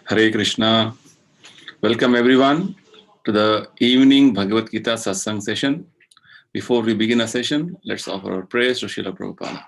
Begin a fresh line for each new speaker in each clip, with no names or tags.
Hare Krishna. Welcome everyone to the evening Bhagavad Gita Satsang session. Before we begin a session, let's offer our prayers to Srila Prabhupada.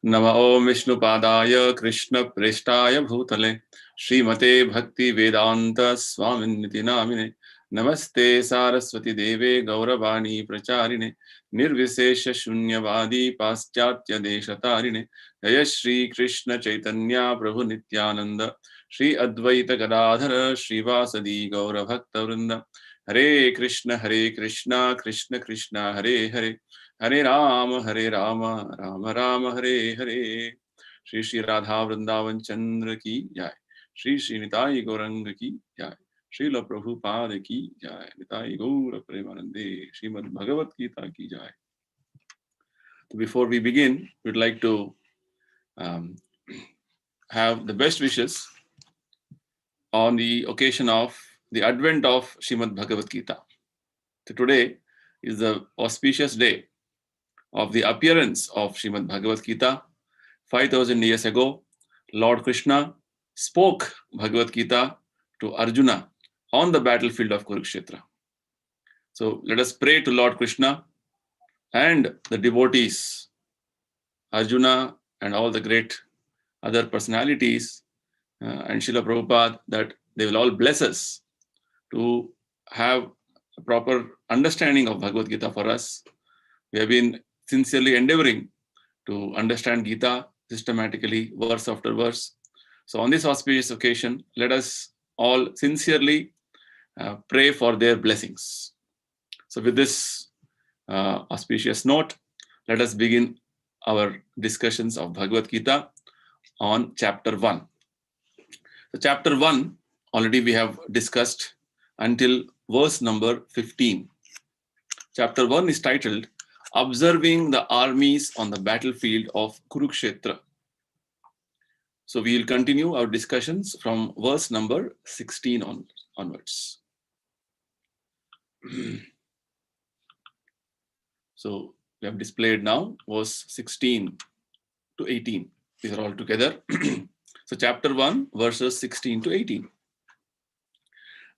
Nama Om Vishnu Padaya Krishna Preshtaya Bhutale Srimate Bhakti Vedanta Swaminiti Namine Namaste Saraswati Deve Gauravani Pracharine Nirvisesha Shunyavadi Paschatya Deshatarine Jaya Shri Krishna Chaitanya Prabhu Nityananda Shri Advaita Gadadhara Shri Vasadi Gaura Bhakta Vrinda Hare Krishna Krishna Krishna Hare Hare Hare Rama, Rama Rama, Hare Hare. Shri Shri Radha Vrindavan Chandra ki jai. Shri Shri Nitai Gauranga ki jai. Srila Prabhupada ki jai. Nitai Gaura Premanande. Srimad Bhagavad Gita ki jai. So before we begin, we'd like to have the best wishes on the occasion of the advent of Srimad Bhagavad Gita. So today is the auspicious day of the appearance of Srimad Bhagavad Gita. 5,000 years ago, Lord Krishna spoke Bhagavad Gita to Arjuna on the battlefield of Kurukshetra. So let us pray to Lord Krishna and the devotees, Arjuna and all the great other personalities, and Srila Prabhupada, that they will all bless us to have a proper understanding of Bhagavad Gita for us. We have been sincerely endeavoring to understand Gita systematically, verse after verse. So on this auspicious occasion, let us all sincerely pray for their blessings. So with this auspicious note, let us begin our discussions of Bhagavad Gita on chapter 1. So chapter 1, already we have discussed until verse number 15. Chapter 1 is titled Observing the Armies on the Battlefield of Kurukshetra. So we will continue our discussions from verse number 16 onwards. So we have displayed now verse 16 to 18. These are all together. So chapter 1, verses 16 to 18.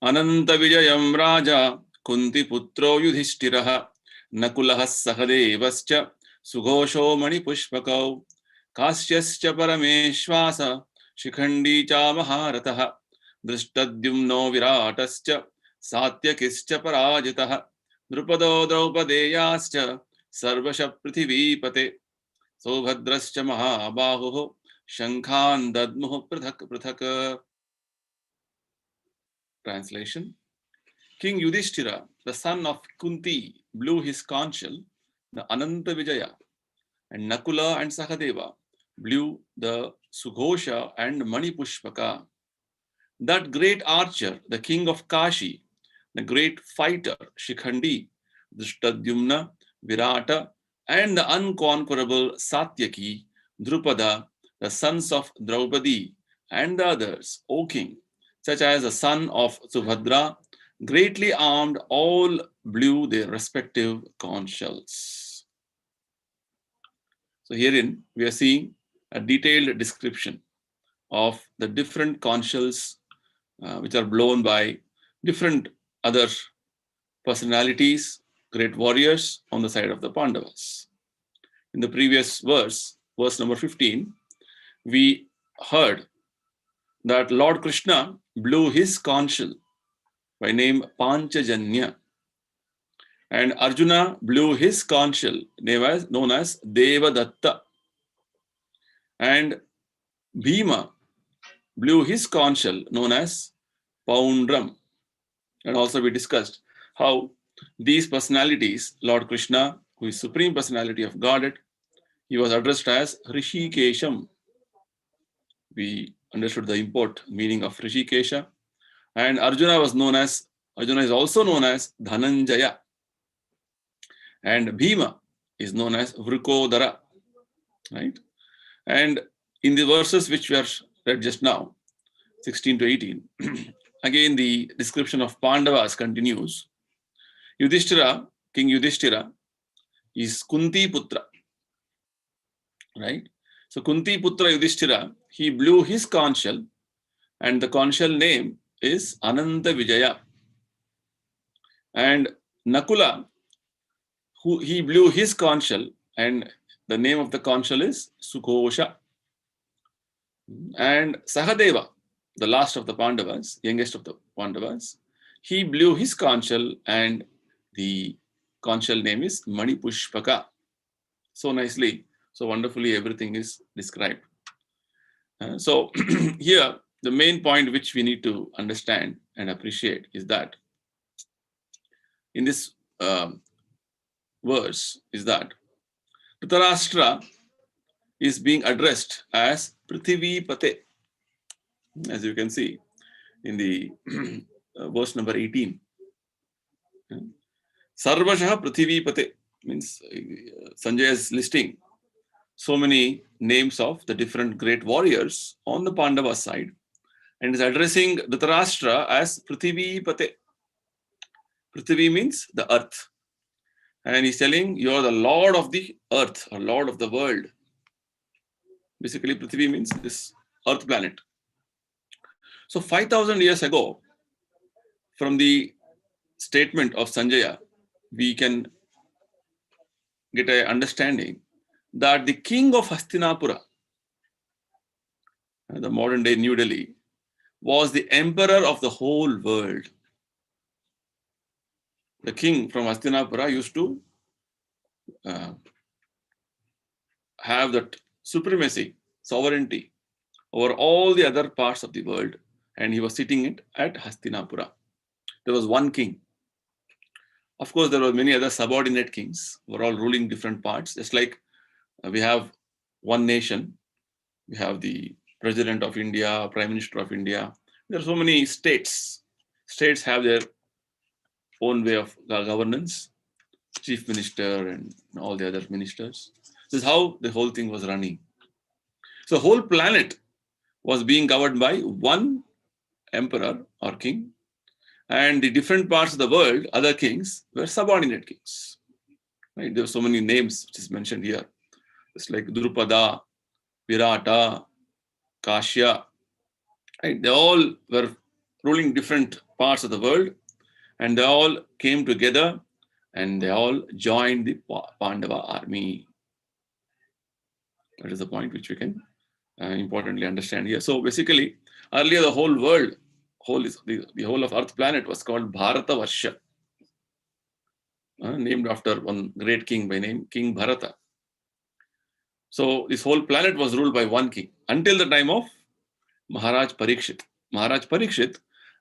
Ananta Vijayam Raja Kunti Putro Yudhisthiraha Nakulah Sahadevascha Sughosho Mani Pushpakau Kasyascha Parameshwasa Shikhandi Cha Maharataha Drishtadyumno Viratascha Satyakischa Parajitaha Drupado Draupadeyascha Sarvasha Prithivipate Sobhadrascha Mahabahuho Shankhan Dadmuho Prathak Prathak. Translation. King Yudhisthira, the son of Kunti, blew his conch shell, the Ananta Vijaya, and Nakula and Sahadeva blew the Sughosha and Manipushpaka. That great archer, the king of Kashi, the great fighter, Shikhandi, Drishtadyumna, Virata, and the unconquerable Satyaki, Drupada, the sons of Draupadi, and the others, O king, such as the son of Subhadra, greatly armed, all blew their respective conch shells. So herein we are seeing a detailed description of the different conch shells which are blown by different other personalities, great warriors on the side of the Pandavas. In the previous verse, verse number 15, we heard that Lord Krishna blew his conch shell by name Panchajanya, and Arjuna blew his conch shell known as Devadatta, and Bhima blew his conch shell known as Poundram. And also we discussed how these personalities, Lord Krishna, who is Supreme Personality of Godhead, he was addressed as Rishikesham. We understood the import meaning of Rishikesha. And Arjuna is also known as Dhananjaya. And Bhima is known as Vrikodara. Right? And in the verses which we are read just now, 16 to 18, again the description of Pandavas continues. Yudhisthira, King Yudhisthira, is Kunti Putra. Right? So Kunti Putra Yudhisthira, he blew his conch shell and the conch shell name is Ananta Vijaya. And Nakula, he blew his conch shell, and the name of the conch shell is Sughosha. And Sahadeva, the last of the Pandavas, youngest of the Pandavas, he blew his conch shell, and the conch shell name is Manipushpaka. So nicely, so wonderfully, everything is described. So here, the main point which we need to understand and appreciate is that in this verse is that Dhritarashtra is being addressed as Prithvi Pate, as you can see in the verse number 18. Sarvashah Prithvi Pate means Sanjay is listing so many names of the different great warriors on the Pandava side and is addressing Dhritarashtra as Prithvi Pate. Prithvi means the earth. And he's telling, you are the lord of the earth or lord of the world. Basically, Prithvi means this earth planet. So 5,000 years ago, from the statement of Sanjaya, we can get an understanding that the king of Hastinapura, the modern day New Delhi, was the emperor of the whole world. The king from Hastinapura used to have that supremacy, sovereignty over all the other parts of the world, and he was sitting at Hastinapura. There was one king. Of course, there were many other subordinate kings who were all ruling different parts. Just like we have one nation, we have the President of India, Prime Minister of India. There are so many states. States have their own way of governance, chief minister and all the other ministers. This is how the whole thing was running. So the whole planet was being governed by one emperor or king, and the different parts of the world, other kings, were subordinate kings. Right? There are so many names which is mentioned here. It's like Drupada, Virata, Kashya. Right? They all were ruling different parts of the world, and they all came together and they all joined the Pandava army. That is the point which we can importantly understand here. So basically, earlier the whole world, the whole of Earth planet was called Bharata Varsha, named after one great king by name King Bharata. So this whole planet was ruled by one king until the time of Maharaj Parikshit. Maharaj Parikshit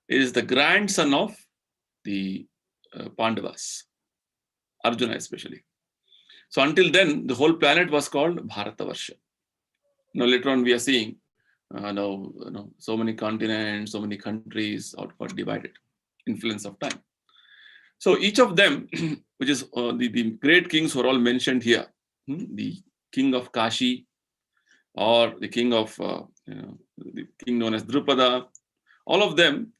is the grandson of the Pandavas, Arjuna especially. So until then, the whole planet was called Bharatavarsha. Now later on, we are seeing so many continents, so many countries got divided, influence of time. So each of them, which is the great kings who are all mentioned here, the king of Kashi, or the king of the king known as Drupada, all of them,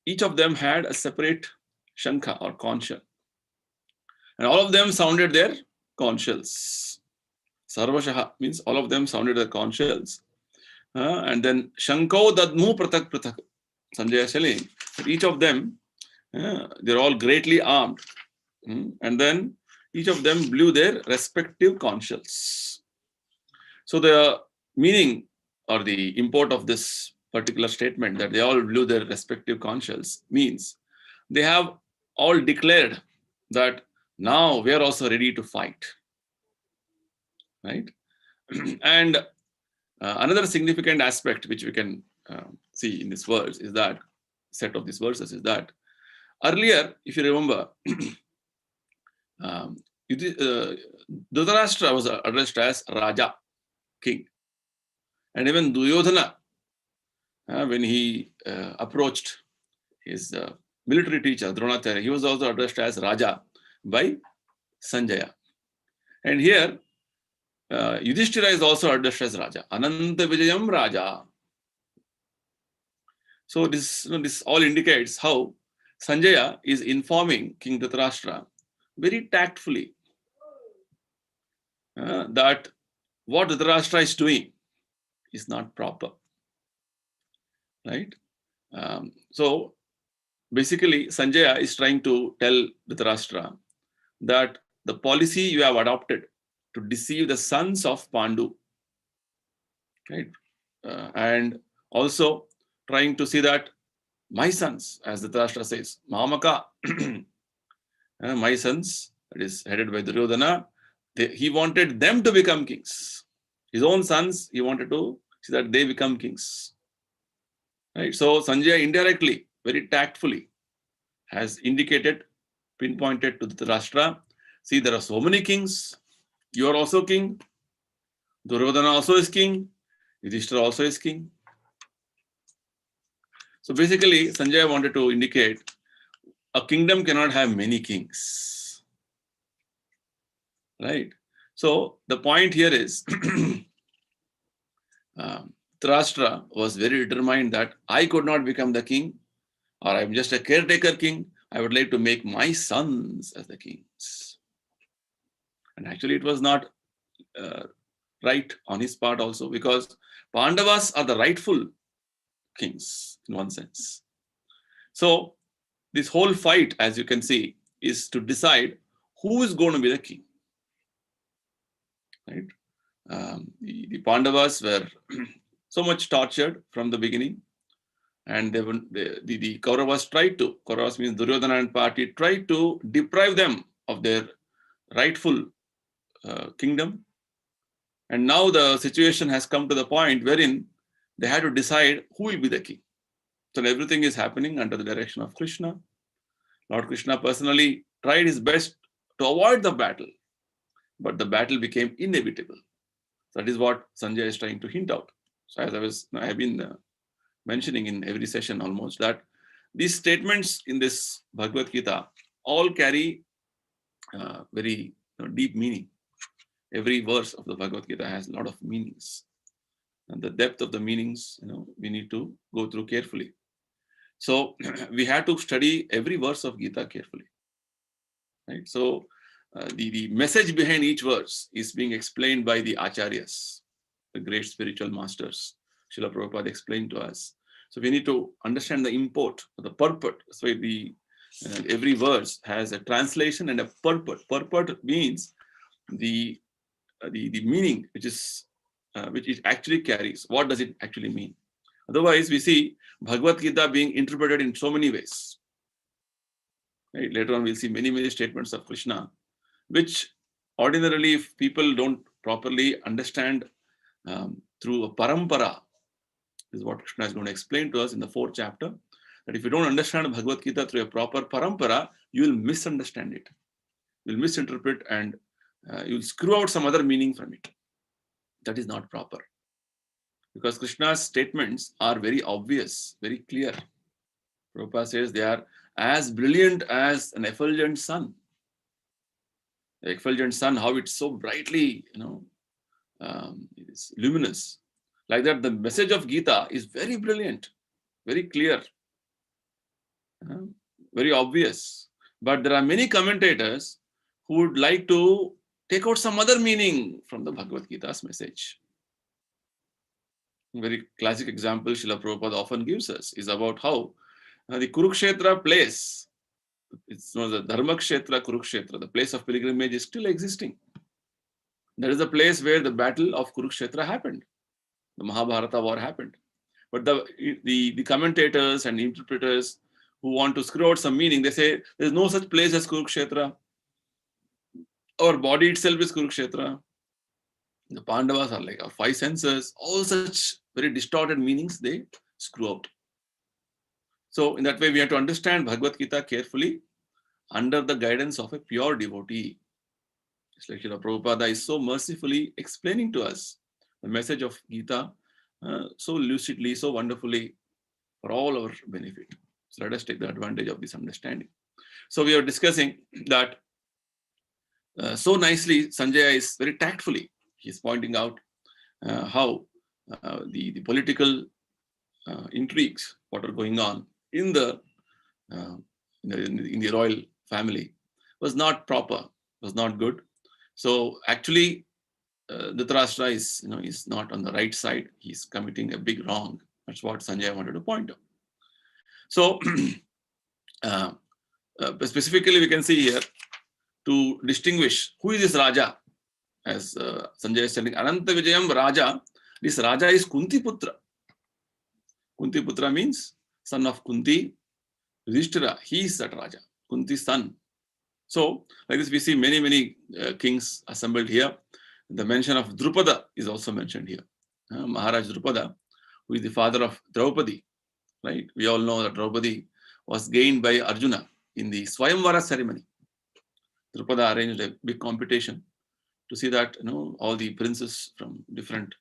each of them had a separate shankha or conch shell. And all of them sounded their conch shells. Sarvashaha means all of them sounded their conch shells. And then Shanko Dadmu Pratak Pratak. Sanjay is telling that each of them, they're all greatly armed. And then each of them blew their respective conch shells. So the meaning or the import of this particular statement that they all blew their respective conch shells means they have all declared that now we are also ready to fight. Right? And another significant aspect which we can see in this verse is that, set of these verses is that earlier, if you remember, Dhritarashtra was addressed as Raja, king. And even Duryodhana, when he approached his military teacher, Dronacharya, he was also addressed as Raja by Sanjaya. And here, Yudhisthira is also addressed as Raja. Ananta Vijayam Raja. So this all indicates how Sanjaya is informing King Dhritarashtra very tactfully that what Dhritarashtra is doing is not proper. right? So basically, Sanjaya is trying to tell Dhritarashtra that the policy you have adopted to deceive the sons of Pandu, right? And also trying to see that my sons, as Dhritarashtra says, Mamaka, my sons, that is headed by Duryodhana, he wanted them to become kings. His own sons, he wanted to see that they become kings. Right? So Sanjaya indirectly, very tactfully, has indicated, pinpointed to Dhritarashtra, see, there are so many kings. You are also king. Duryodhana also is king. Yudhisthira also is king. So basically, Sanjaya wanted to indicate a kingdom cannot have many kings. Right? So the point here is Dhritarashtra was very determined that I could not become the king, or I'm just a caretaker king. I would like to make my sons as the kings. And actually, it was not right on his part also, because Pandavas are the rightful kings in one sense. So this whole fight, as you can see, is to decide who is going to be the king. Right? The Pandavas were so much tortured from the beginning, and the Kauravas tried to, Kauravas means Duryodhana and party, tried to deprive them of their rightful kingdom. And now the situation has come to the point wherein they had to decide who will be the king. So everything is happening under the direction of Krishna. Lord Krishna personally tried his best to avoid the battle, but the battle became inevitable. That is what Sanjay is trying to hint out. So as I have been mentioning in every session almost, that these statements in this Bhagavad Gita all carry very deep meaning. Every verse of the Bhagavad Gita has a lot of meanings. And the depth of the meanings, we need to go through carefully. So we have to study every verse of Gita carefully. Right? So the message behind each verse is being explained by the acharyas, the great spiritual masters. Srila Prabhupada explained to us. So we need to understand the import, the purport. So every verse has a translation and a purport. Purport means the meaning which it actually carries. What does it actually mean? Otherwise, we see Bhagavad Gita being interpreted in so many ways. Right? Later on, we'll see many statements of Krishna, which ordinarily, if people don't properly understand through a parampara, this is what Krishna is going to explain to us in the 4th chapter, that if you don't understand Bhagavad Gita through a proper parampara, you will misunderstand it. You will misinterpret, and you will screw out some other meaning from it. That is not proper. Because Krishna's statements are very obvious, very clear. Prabhupada says they are as brilliant as an effulgent sun. The effulgent sun, how it's so brightly, it is luminous. Like that, the message of Gita is very brilliant, very clear, very obvious. But there are many commentators who would like to take out some other meaning from the Bhagavad Gita's message. A very classic example Srila Prabhupada often gives us is about how the Kurukshetra place, it's known as the Dharmakshetra Kurukshetra, the place of pilgrimage is still existing. That is the place where the battle of Kurukshetra happened. The Mahabharata war happened. But the commentators and interpreters who want to screw out some meaning, they say there's no such place as Kurukshetra. Our body itself is Kurukshetra. The Pandavas are like our 5 senses. All such very distorted meanings they screw out. So in that way, we have to understand Bhagavad Gita carefully under the guidance of a pure devotee. It's like Srila Prabhupada is so mercifully explaining to us the message of Gita so lucidly, so wonderfully for all our benefit. So let us take the advantage of this understanding. So we are discussing that so nicely, Sanjaya is very tactfully, he's pointing out how the political intrigues, what are going on in the royal family was not proper, was not good. So actually, Dhritarashtra is not on the right side. He's committing a big wrong. That's what Sanjay wanted to point out. So, specifically, we can see here to distinguish who is this Raja. As Sanjay is telling, Ananta Vijayam Raja. This Raja is Kunti Putra. Kunti Putra means son of Kunti. Yudhisthira, he is that Raja, Kunti's son. So, like this, we see many kings assembled here. The mention of Drupada is also mentioned here. Maharaj Drupada, who is the father of Draupadi, right? We all know that Draupadi was gained by Arjuna in the Swayamvara ceremony. Drupada arranged a big competition to see that all the princes from different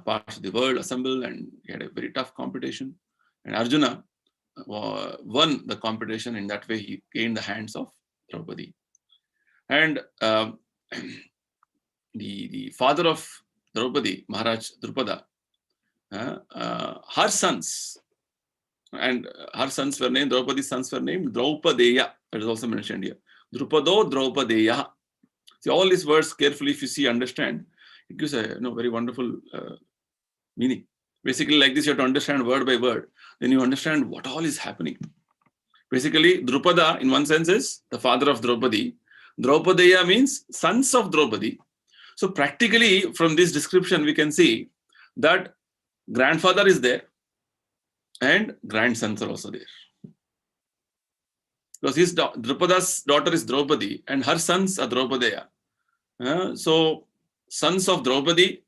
parts of the world assemble, and he had a very tough competition. And Arjuna won the competition. In that way, he gained the hands of Draupadi. And the father of Draupadi, Maharaj Drupada, her sons, and her sons were named, Draupadi's sons were named Draupadeya. That is also mentioned here. Drupado Draupadeya. See, all these words carefully, if you see, understand, it gives a very wonderful meaning. Basically, like this, you have to understand word by word. Then you understand what all is happening. Basically, Drupada, in one sense, is the father of Draupadi. Draupadeya means sons of Draupadi. So practically, from this description, we can see that grandfather is there and grandsons are also there. Because Drupada's daughter is Draupadi and her sons are Draupadeya. So sons of Draupadi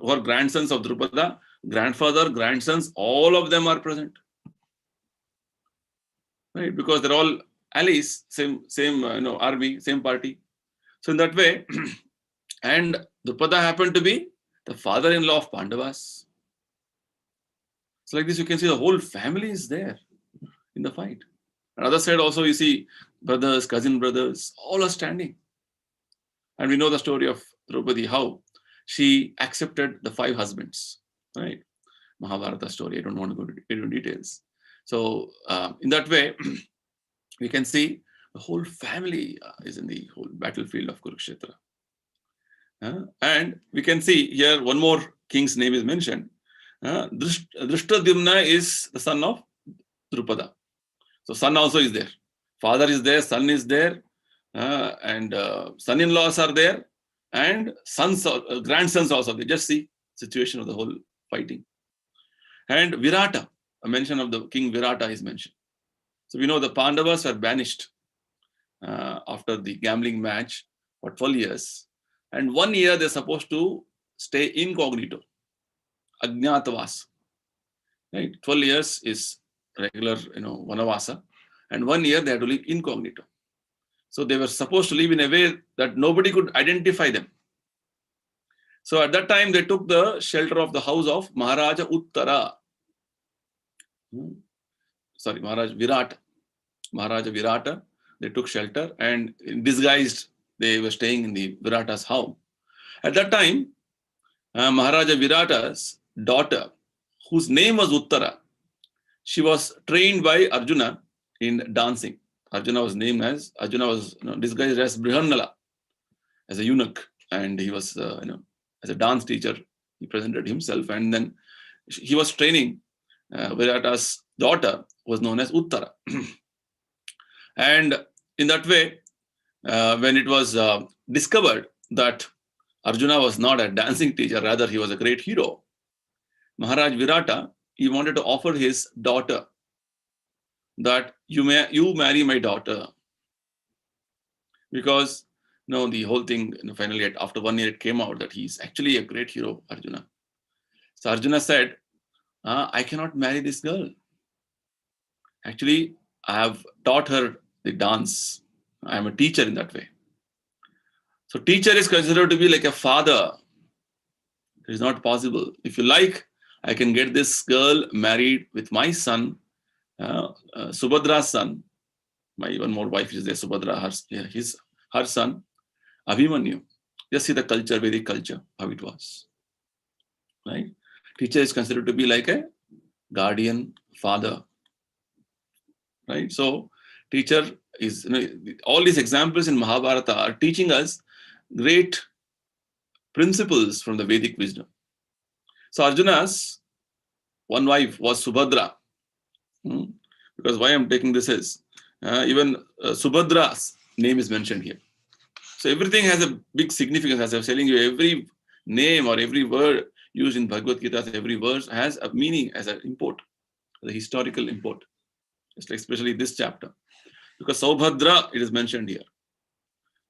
or grandsons of Drupada, grandfather, grandsons, all of them are present. Right? Because they're all allies, same army, same party. So in that way, and Drupada happened to be the father-in-law of Pandavas. So like this, you can see the whole family is there in the fight. On the other side also, you see brothers, cousin brothers, all are standing. And we know the story of Draupadi, how she accepted the 5 husbands, right? Mahabharata story. I don't want to go into details. So in that way, we can see the whole family is in the whole battlefield of Kurukshetra. And we can see here one more king's name is mentioned. Drishtadyumna is the son of Drupada. So son also is there. Father is there, son is there, and son-in-laws are there, and sons, grandsons also. They just see situation of the whole fighting. And Virata, a mention of the king Virata is mentioned. So we know the Pandavas were banished after the gambling match for 12 years. And 1 year they're supposed to stay incognito, Ajnatavasa. Right? 12 years is regular, Vanavasa. And 1 year they had to live incognito. So they were supposed to live in a way that nobody could identify them. So at that time they took the shelter of the house of Maharaja Uttara. Maharaja Virata. Maharaja Virata, they took shelter and disguised, they were staying in the Virata's house. At that time, Maharaja Virata's daughter, whose name was Uttara, she was trained by Arjuna in dancing. Arjuna was disguised as Brihannala, as a eunuch, and he was, as a dance teacher, he presented himself, and then he was training Virata's daughter, was known as Uttara. And in that way, when it was discovered that Arjuna was not a dancing teacher, rather he was a great hero, Maharaj Virata, he wanted to offer his daughter that you marry my daughter, because the whole thing, finally after 1 year it came out that he's actually a great hero, Arjuna. So Arjuna said, I cannot marry this girl. Actually, I have taught her the dance. I am a teacher in that way. So teacher is considered to be like a father. It is not possible. If you like, I can get this girl married with my son, Subhadra's son. My one more wife is there, Subhadra, her son, Abhimanyu. Just see the culture, Vedic culture, how it was. Right? Teacher is considered to be like a guardian, father. Right? So teacher is, all these examples in Mahabharata are teaching us great principles from the Vedic wisdom. So Arjuna's one wife was Subhadra. Because why I'm taking this is, even Subhadra's name is mentioned here. So everything has a big significance. As I was telling you, every name or every word used in Bhagavad Gita, every verse has a meaning, as an import, the historical import. Just like especially this chapter. Because Saubhadra, it is mentioned here.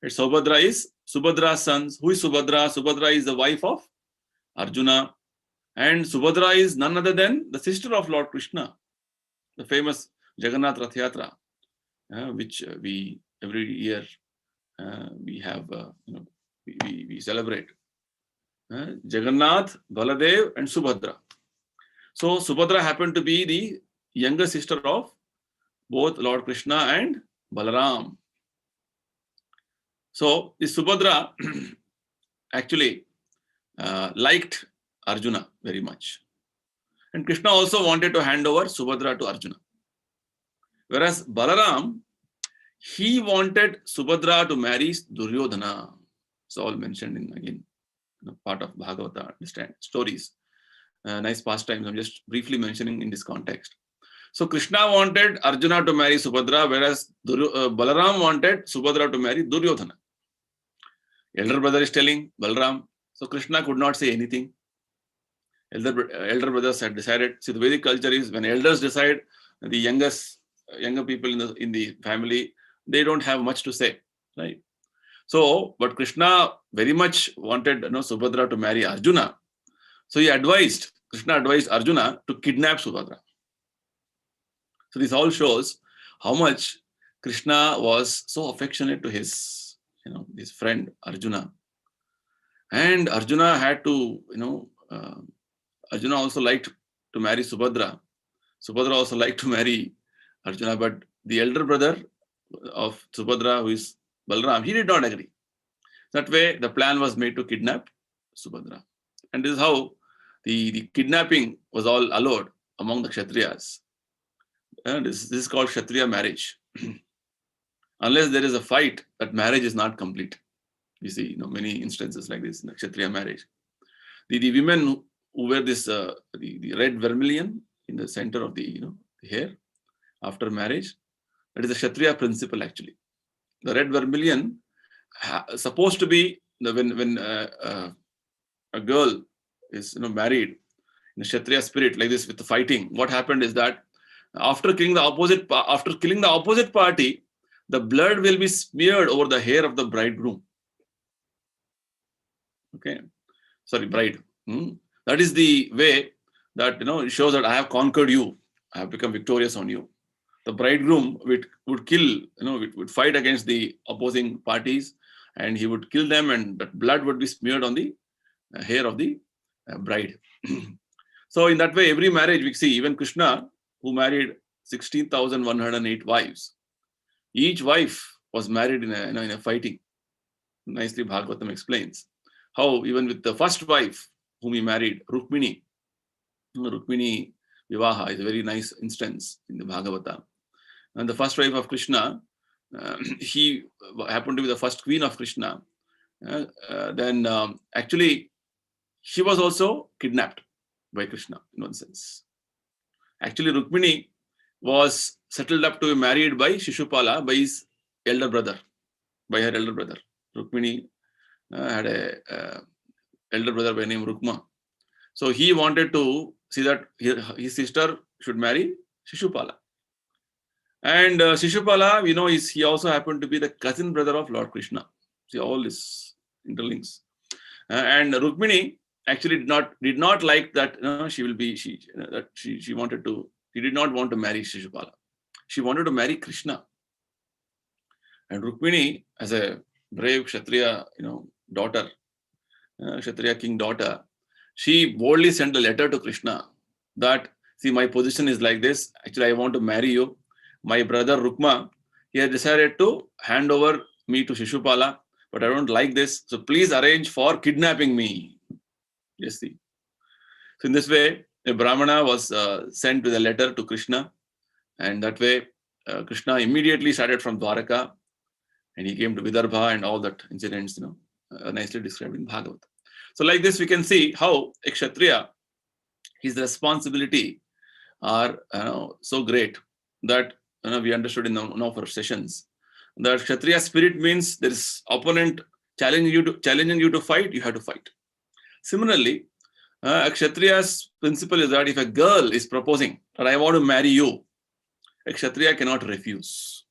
Right? Saubhadra is Subhadra's sons. Who is Subhadra? Subhadra is the wife of Arjuna. And Subhadra is none other than the sister of Lord Krishna, the famous Jagannath Rath Yatra, which we every year we have, we celebrate. Jagannath, Baladev, and Subhadra. So Subhadra happened to be the younger sister of both Lord Krishna and Balaram. So this Subhadra actually liked Arjuna very much. And Krishna also wanted to hand over Subhadra to Arjuna. Whereas Balaram, he wanted Subhadra to marry Duryodhana. It's all mentioned in, again, part of Bhagavata, understand, stories. Nice pastimes. I'm just briefly mentioning in this context. So Krishna wanted Arjuna to marry Subhadra, whereas Balaram wanted Subhadra to marry Duryodhana. Elder brother is telling Balaram. So Krishna could not say anything. Elder brothers had decided. See, the Vedic culture is when elders decide, the younger people in the family, they don't have much to say, right? So, but Krishna very much wanted Subhadra to marry Arjuna. So Krishna advised Arjuna to kidnap Subhadra. So this all shows how much Krishna was so affectionate to his friend Arjuna. And Arjuna had to, Arjuna also liked to marry Subhadra. Subhadra also liked to marry Arjuna, but the elder brother of Subhadra, who is Balaram, he did not agree. That way, the plan was made to kidnap Subhadra. And this is how the kidnapping was all allowed among the Kshatriyas. This is called Kshatriya marriage. Unless there is a fight, that marriage is not complete. We see many instances like this in the Kshatriya marriage. The women who wear this the red vermilion in the center of the hair after marriage, that is a Kshatriya principle actually. The red vermilion supposed to be when a girl is married in a Kshatriya spirit like this with the fighting. What happened is that after killing the opposite party, the blood will be smeared over the hair of the bridegroom. Okay, sorry, bride. That is the way that it shows that I have conquered you. I have become victorious on you. The bridegroom would kill, would fight against the opposing parties, and he would kill them, and that blood would be smeared on the hair of the bride. So in that way, every marriage we see, even Krishna, who married 16,108 wives, each wife was married in a fighting. Nicely Bhagavatam explains how even with the first wife whom he married, Rukmini Vivaha is a very nice instance in the Bhagavata. And the first wife of Krishna, he happened to be the first queen of Krishna. Then actually, she was also kidnapped by Krishna in one sense. Actually, Rukmini was settled up to be married by Shishupala, by his elder brother, by her elder brother. Rukmini had a elder brother by name Rukma. So he wanted to see that his sister should marry Shishupala. And Shishupala, he also happened to be the cousin brother of Lord Krishna. See, all this interlinks. And Rukmini actually did not like that. She did not want to marry Shishupala. She wanted to marry Krishna. And Rukmini, as a brave Kshatriya, daughter, Kshatriya king daughter, she boldly sent a letter to Krishna that, see, my position is like this. Actually, I want to marry you. My brother Rukma, he has decided to hand over me to Shishupala, but I don't like this. So please arrange for kidnapping me. Yes, see. So in this way, a Brahmana was sent with a letter to Krishna, and that way Krishna immediately started from Dwaraka, and he came to Vidarbha, and all that incidents, nicely described in Bhagavad. So like this, we can see how a Kshatriya his responsibility are so great that we understood in one of our sessions that Kshatriya spirit means there is opponent challenging you to fight, you have to fight. Similarly, a Kshatriya's principle is that if a girl is proposing that I want to marry you, a Kshatriya cannot refuse.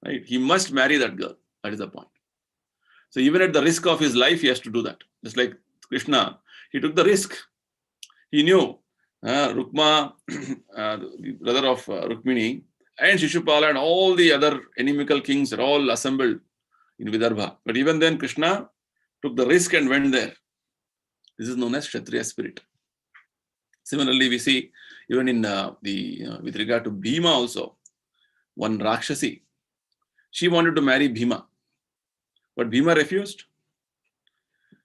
Right? He must marry that girl. That is the point. So even at the risk of his life, he has to do that. Just like Krishna, he took the risk. He knew Rukma, the brother of Rukmini, and Shishupala and all the other inimical kings are all assembled in Vidarbha. But even then, Krishna took the risk and went there. This is known as Kshatriya spirit. Similarly, we see even in with regard to Bhima also, one Rakshasi, she wanted to marry Bhima, but Bhima refused.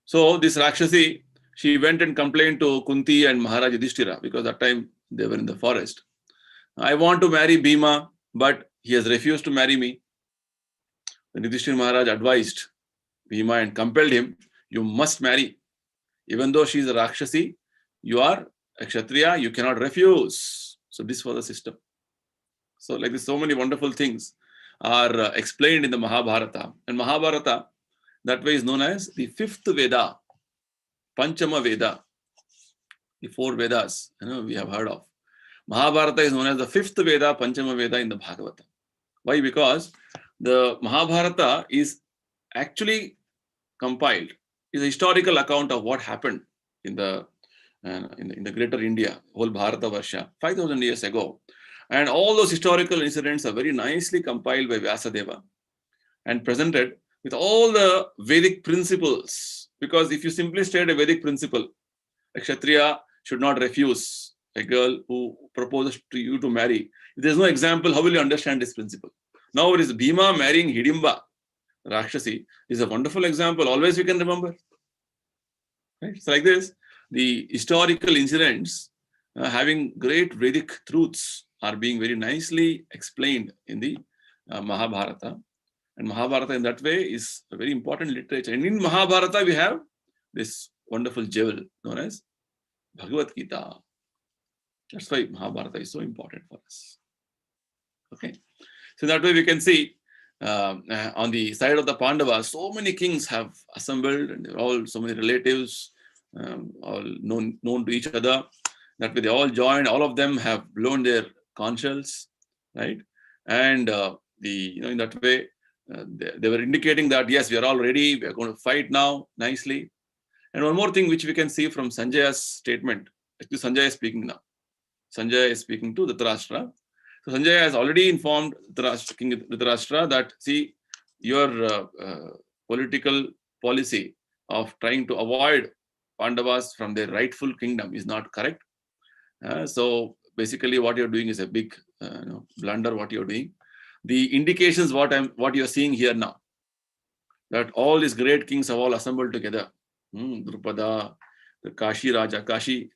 So this Rakshasi, she went and complained to Kunti and Maharaj Yudhisthira, because that time they were in the forest. I want to marry Bhima, but he has refused to marry me. Then Yudhishthira Maharaj advised Bhima and compelled him, you must marry. Even though she is a Rakshasi, you are a Kshatriya, you cannot refuse. So this was the system. So like this, so many wonderful things are explained in the Mahabharata. And Mahabharata, that way is known as the fifth Veda, Panchama Veda, the four Vedas, we have heard of. Mahabharata is known as the fifth Veda, Panchama Veda in the Bhagavata. Why? Because the Mahabharata is actually compiled, is a historical account of what happened in the greater India, whole Bharata Varsha, 5,000 years ago. And all those historical incidents are very nicely compiled by Vyasadeva and presented with all the Vedic principles. Because if you simply state a Vedic principle, a Kshatriya should not refuse a girl who proposes to you to marry. If there is no example, how will you understand this principle? Now it is Bhima marrying Hidimba, Rakshasi, is a wonderful example. Always we can remember. Right? So like this, the historical incidents having great Vedic truths are being very nicely explained in the Mahabharata. And Mahabharata in that way is a very important literature. And in Mahabharata we have this wonderful jewel known as Bhagavad Gita. That's why Mahabharata is so important for us. Okay. So that way we can see on the side of the Pandavas, so many kings have assembled and they're all so many relatives, all known to each other. That way they all joined, all of them have blown their conch shells, right? And in that way, they were indicating that, yes, we are all ready, we are going to fight now, nicely. And one more thing which we can see from Sanjaya's statement, actually Sanjaya is speaking now. Sanjaya is speaking to Dhritarashtra. So Sanjaya has already informed King Dhritarashtra that, see, your political policy of trying to avoid Pandavas from their rightful kingdom is not correct. So basically what you're doing is a big blunder, what you're doing. The indications what you're seeing here now, that all these great kings have all assembled together. Drupada, the Kashi Raja. Kashi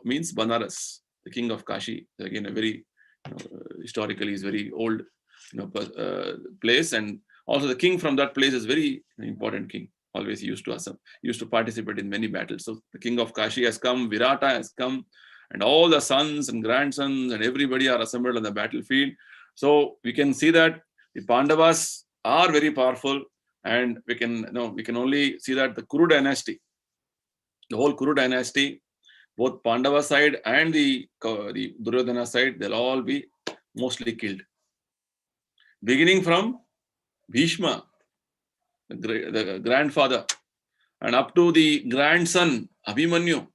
means Banaras, the king of Kashi. Again, a very historically is very old place, and also the king from that place is very important king. Always he used to participate in many battles. So the king of Kashi has come, Virata has come, and all the sons and grandsons and everybody are assembled on the battlefield. So we can see that the Pandavas are very powerful, and we can only see that the Kuru dynasty, the whole Kuru dynasty, both Pandava side and the Duryodhana side, they'll all be mostly killed. Beginning from Bhishma, the grandfather, and up to the grandson, Abhimanyu.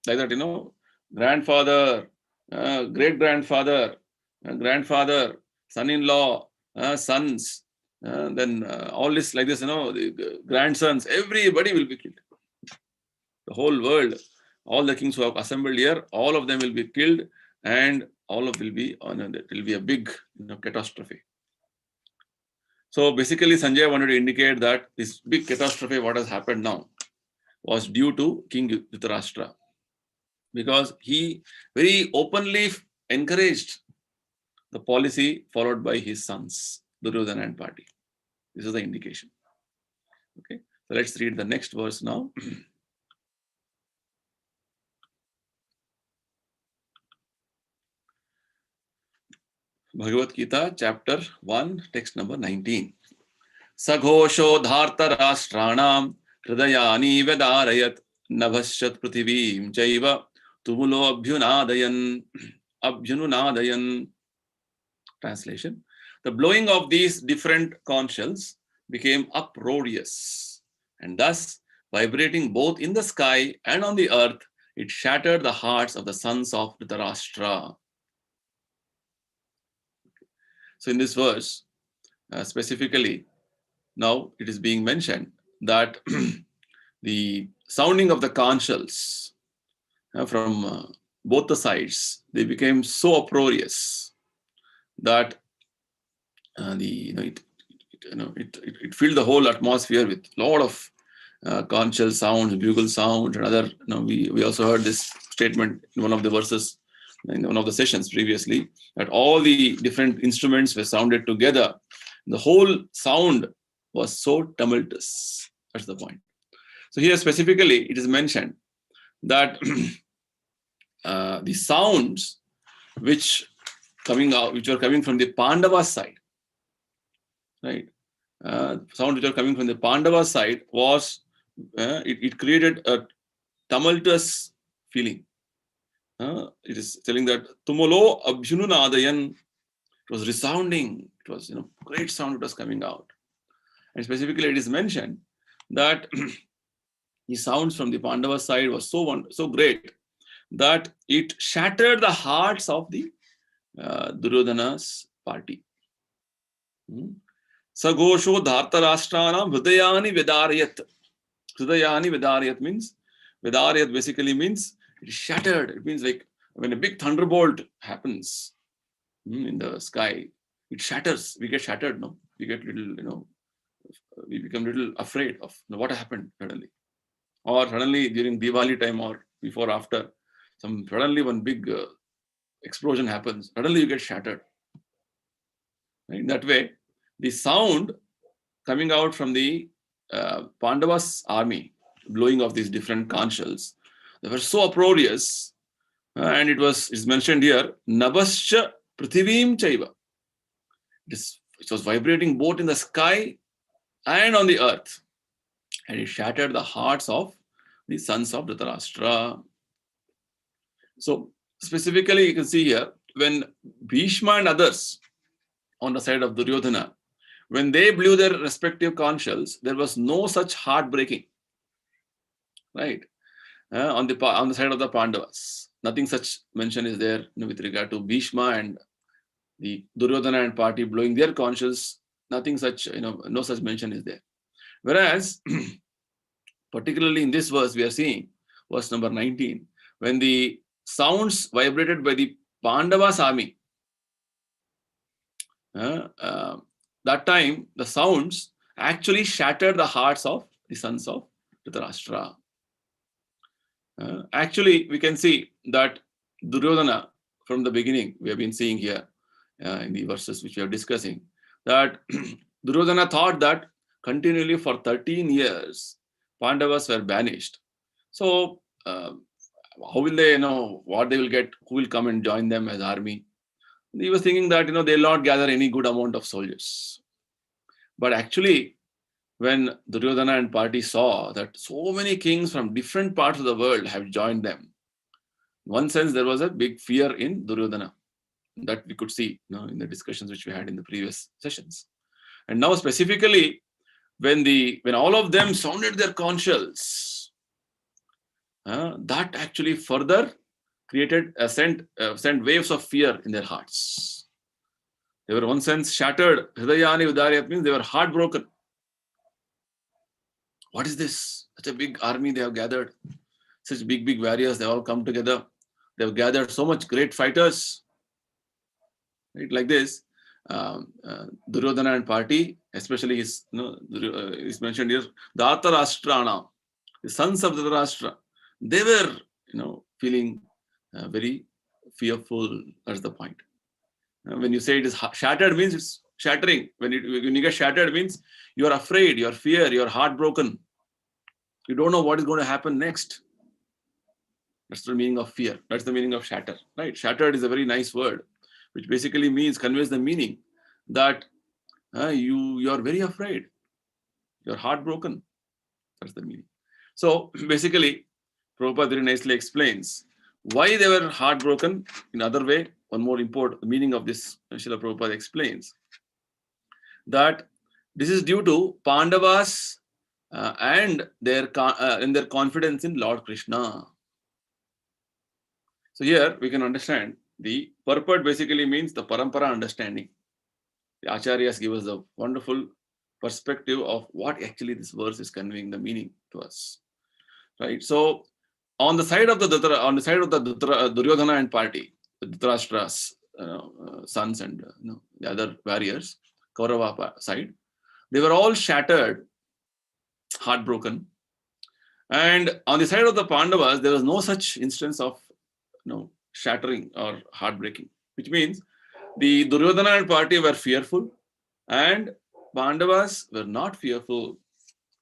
Like that, grandfather, great-grandfather, grandfather, son-in-law, sons, then all this like this, the grandsons, everybody will be killed. The whole world, all the kings who have assembled here, all of them will be killed, and all of will be it will be a big catastrophe. So basically Sanjay wanted to indicate that this big catastrophe, what has happened now, was due to King Dhritarashtra, because he very openly encouraged the policy followed by his sons, Duryodhana and party. This is the indication. Okay, so let's read the next verse now. Bhagavad Gita, chapter 1, text number 19. Saghosho dharta rashranam hridayani vedarayat navashat prithivim jaiva tumulo abhyununadayan. Translation. The blowing of these different conch shells became uproarious, and thus, vibrating both in the sky and on the earth, it shattered the hearts of the sons of Dhritarashtra. So in this verse, specifically, now it is being mentioned that the sounding of the conch shells from both the sides, they became so uproarious that it filled the whole atmosphere with a lot of conch shell sounds, bugle sounds, and other. We also heard this statement in one of the verses in one of the sessions previously, that all the different instruments were sounded together. The whole sound was so tumultuous. That's the point. So here specifically, it is mentioned that the sounds which were coming from the Pandava side, right? Sound which are coming from the Pandava side was it created a tumultuous feeling. It is telling that Tumulo abhyununadayan. It was resounding. It was great sound. It was coming out, and specifically it is mentioned that the sounds from the Pandava side was so great that it shattered the hearts of the Duryodhana's party. Sagosho dhartarashtrana hridayani vedarayat. Hridayani vedarayat means, vedarayat basically means it is shattered. It means like when a big thunderbolt happens in the sky, it shatters. We get shattered, no? We get little, we become little afraid of what happened suddenly. Or suddenly during Diwali time or before, after, suddenly one big explosion happens. Suddenly you get shattered. Right? In that way, the sound coming out from the Pandavas' army, blowing of these different conch shells, they were so uproarious, and it's mentioned here, Nabascha Prithivim Chaiva. It was vibrating both in the sky and on the earth, and it shattered the hearts of the sons of Dhritarashtra. So specifically, you can see here, when Bhishma and others on the side of Duryodhana, when they blew their respective conch shells, there was no such heartbreaking, right? On the side of the Pandavas, nothing such mention is there with regard to Bhishma and the Duryodhana and party blowing their conch shells. Nothing such, no such mention is there. Whereas, particularly in this verse, we are seeing verse number 19, when the sounds vibrated by the Pandavas' army, that time the sounds actually shattered the hearts of the sons of Dhritarashtra. Actually, we can see that Duryodhana, from the beginning, we have been seeing here in the verses which we are discussing, that Duryodhana thought that continually for 13 years, Pandavas were banished. So, how will they know what they will get? Who will come and join them as army? He was thinking that, they will not gather any good amount of soldiers. But actually, when Duryodhana and party saw that so many kings from different parts of the world have joined them, in one sense, there was a big fear in Duryodhana that we could see in the discussions which we had in the previous sessions. And now specifically, when all of them sounded their conch shells, that actually further created sent waves of fear in their hearts. They were, in one sense, shattered. Hridayani Udariyat means they were heartbroken. What is this? Such a big army they have gathered. Such big warriors, they all come together. They have gathered so much great fighters. Right? Like this, Duryodhana and party, especially is mentioned here, Dhritarashtrana, the sons of Dhritarashtra, they were, feeling very fearful. That's the point. When you say it is shattered, means it's shattering. When you get shattered, means you are afraid, you are fear, you are heartbroken. You don't know what is going to happen next. That's the meaning of fear. That's the meaning of shatter. Right? Shattered is a very nice word. which basically conveys the meaning that you are very afraid, you're heartbroken. That's the meaning. So basically, Prabhupada very nicely explains why they were heartbroken. In other way, one more important meaning of this, Srila Prabhupada explains that this is due to Pandavas and their confidence in Lord Krishna. So here we can understand the purport basically means the parampara understanding. The acharyas give us a wonderful perspective of what actually this verse is conveying the meaning to us. Right. So on the side of the Duryodhana and party, the Dhritarashtra's sons and the other warriors, Kaurava side, they were all shattered, heartbroken. And on the side of the Pandavas, there was no such instance of shattering or heartbreaking, which means the Duryodhana and party were fearful and Pandavas were not fearful.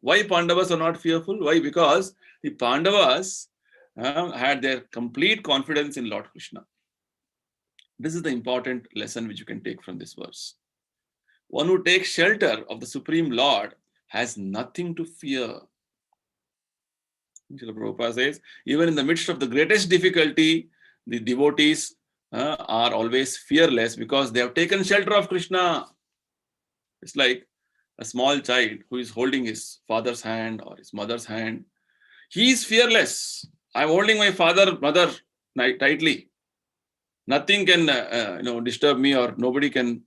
Why Pandavas are not fearful? Why? Because the Pandavas had their complete confidence in Lord Krishna. This is the important lesson which you can take from this verse. One who takes shelter of the Supreme Lord has nothing to fear. Srila Prabhupada says, even in the midst of the greatest difficulty, the devotees are always fearless because they have taken shelter of Krishna. It's like a small child who is holding his father's hand or his mother's hand. He is fearless. I'm holding my mother tightly. Nothing can disturb me or nobody can